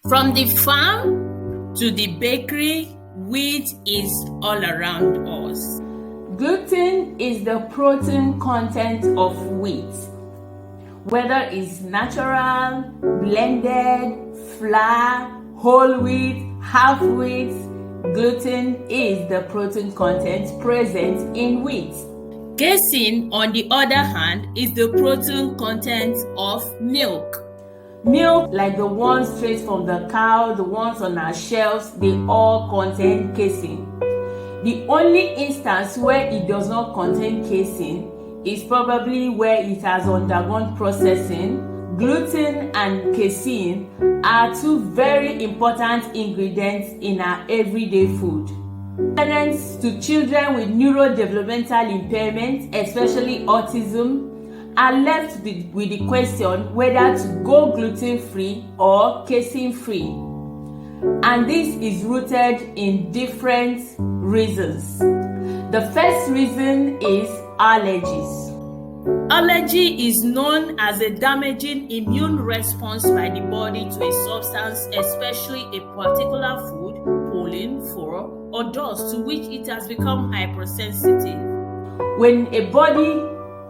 From the farm to the bakery, wheat is all around us. Gluten is the protein content of wheat. Whether it's natural, blended, flour, whole wheat, half wheat, gluten is the protein content present in wheat. Casein, on the other hand, is the protein content of milk. Milk, like the ones straight from the cow, the ones on our shelves, they all contain casein. The only instance where it does not contain casein is probably where it has undergone processing. Gluten and casein are two very important ingredients in our everyday food. Parents to children with neurodevelopmental impairment, especially autism, are left with the question whether to go gluten-free or casein-free. And this is rooted in different reasons. The first reason is allergies. Allergy is known as a damaging immune response by the body to a substance, especially a particular food, pollen, fur, or dust to which it has become hypersensitive. When a body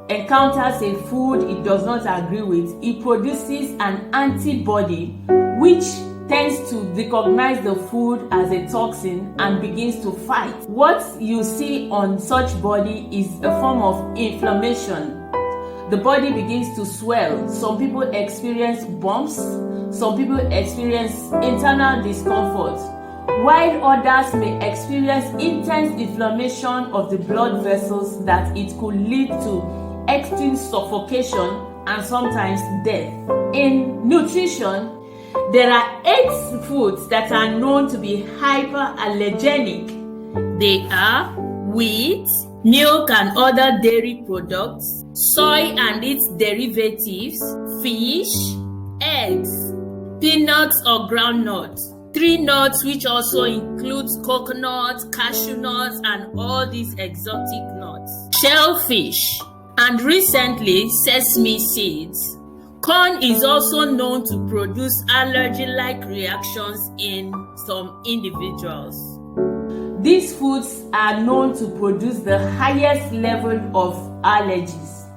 encounters a food it does not agree with, it produces an antibody which tends to recognize the food as a toxin and begins to fight. What you see on such body is a form of inflammation. The body begins to swell. Some people experience bumps. Some people experience internal discomfort, while others may experience intense inflammation of the blood vessels that it could lead to extreme suffocation and sometimes death. In nutrition, there are 8 foods that are known to be hyperallergenic. They are wheat, milk and other dairy products, soy and its derivatives, fish, eggs, peanuts or groundnuts, tree nuts, which also includes coconuts, cashew nuts, and all these exotic nuts, shellfish, and recently sesame seeds. Corn is also known to produce allergy-like reactions in some individuals. These foods are known to produce the highest level of allergies.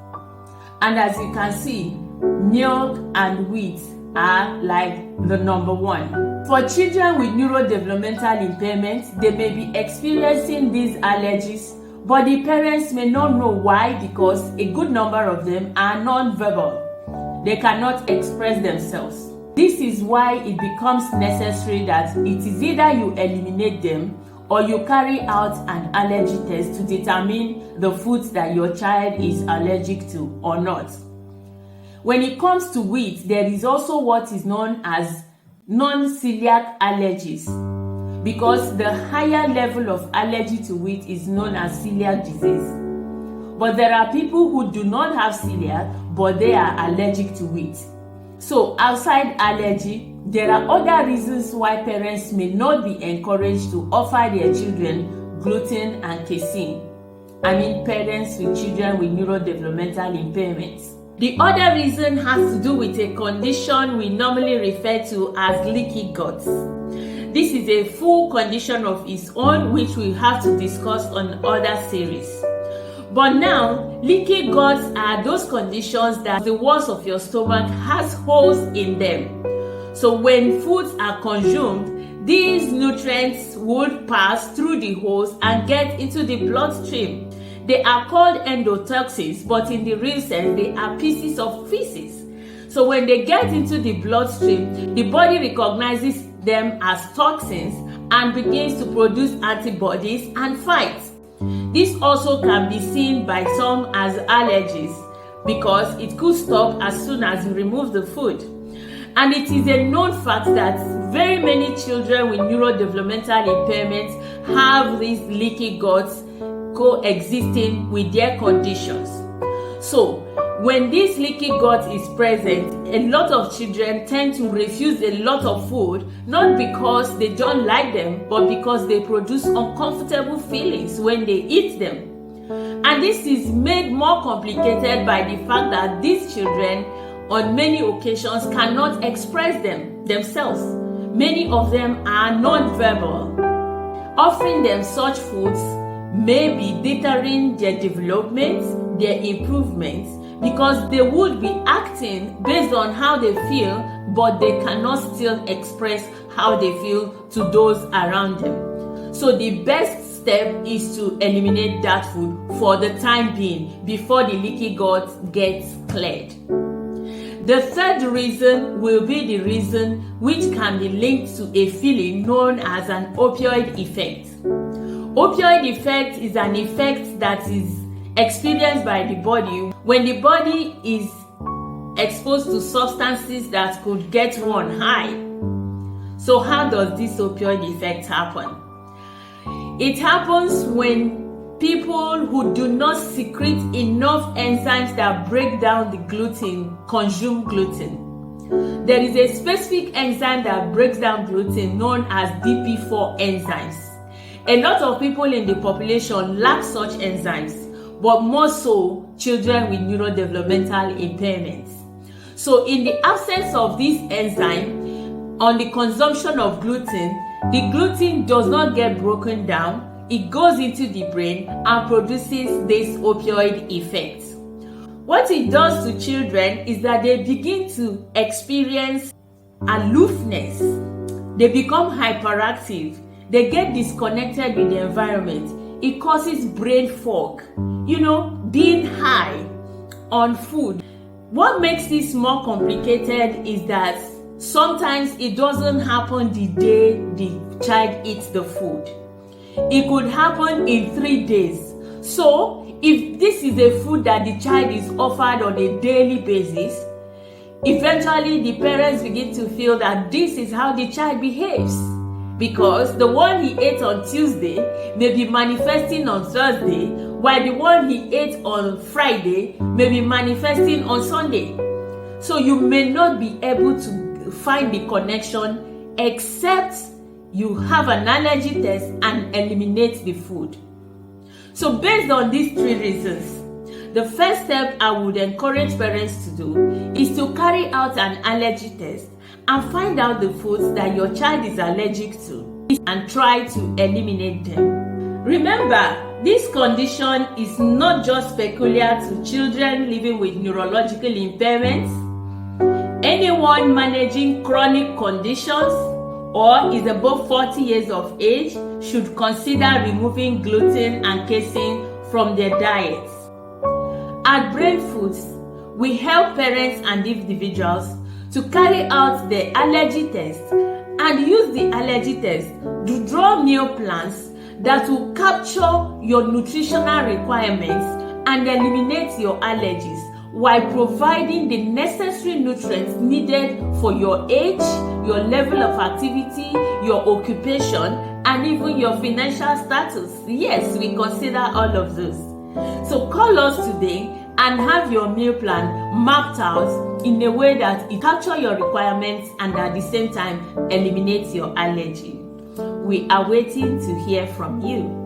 And as you can see, milk and wheat are like the number one. For children with neurodevelopmental impairment, they may be experiencing these allergies, but the parents may not know why, because a good number of them are non-verbal. They cannot express themselves. This is why it becomes necessary that it is either you eliminate them or you carry out an allergy test to determine the foods that your child is allergic to or not. When it comes to wheat, there is also what is known as non-celiac allergies, because the higher level of allergy to wheat is known as celiac disease. But there are people who do not have celiac, but they are allergic to wheat. So outside allergy, there are other reasons why parents may not be encouraged to offer their children gluten and casein. I mean parents with children with neurodevelopmental impairments. The other reason has to do with a condition we normally refer to as leaky guts. This is a full condition of its own, which we have to discuss on other series. But now, leaky guts are those conditions that the walls of your stomach has holes in them. So when foods are consumed, these nutrients would pass through the holes and get into the bloodstream. They are called endotoxins, but in the real sense, they are pieces of feces. So when they get into the bloodstream, the body recognizes them as toxins and begins to produce antibodies and fights. This also can be seen by some as allergies, because it could stop as soon as you remove the food. And it is a known fact that very many children with neurodevelopmental impairments have these leaky guts coexisting with their conditions. So when this leaky gut is present, a lot of children tend to refuse a lot of food, not because they don't like them, but because they produce uncomfortable feelings when they eat them. And this is made more complicated by the fact that these children on many occasions cannot express themselves, Many of them are non-verbal. Offering them such foods may be deterring their development, their improvements, because they would be acting based on how they feel, but they cannot still express how they feel to those around them. So the best step is to eliminate that food for the time being before the leaky gut gets cleared. The third reason will be the reason which can be linked to a feeling known as an opioid effect. Opioid effect is an effect that is experienced by the body when the body is exposed to substances that could get one high. So how does this opioid effect happen? It happens when people who do not secrete enough enzymes that break down the gluten consume gluten. There is a specific enzyme that breaks down gluten known as DP4 enzymes. A lot of people in the population lack such enzymes, but more so children with neurodevelopmental impairments. So in the absence of this enzyme, on the consumption of gluten, the gluten does not get broken down. It goes into the brain and produces this opioid effect. What it does to children is that they begin to experience aloofness. They become hyperactive. They get disconnected with the environment. It causes brain fog. Being high on food. What makes this more complicated is that sometimes it doesn't happen the day the child eats the food. It could happen in 3 days. So, if this is a food that the child is offered on a daily basis, eventually the parents begin to feel that this is how the child behaves. Because the one he ate on Tuesday may be manifesting on Thursday, while the one he ate on Friday may be manifesting on Sunday. So you may not be able to find the connection except you have an allergy test and eliminate the food. So based on these 3 reasons, the first step I would encourage parents to do is to carry out an allergy test and find out the foods that your child is allergic to and try to eliminate them. Remember, this condition is not just peculiar to children living with neurological impairments. Anyone managing chronic conditions or is above 40 years of age should consider removing gluten and casein from their diets. At Brain Foods, we help parents and individuals to carry out the allergy test and use the allergy test to draw meal plans that will capture your nutritional requirements and eliminate your allergies while providing the necessary nutrients needed for your age, your level of activity, your occupation, and even your financial status. Yes, we consider all of those. So call us today and have your meal plan mapped out in a way that it captures your requirements and at the same time eliminates your allergy. We are waiting to hear from you.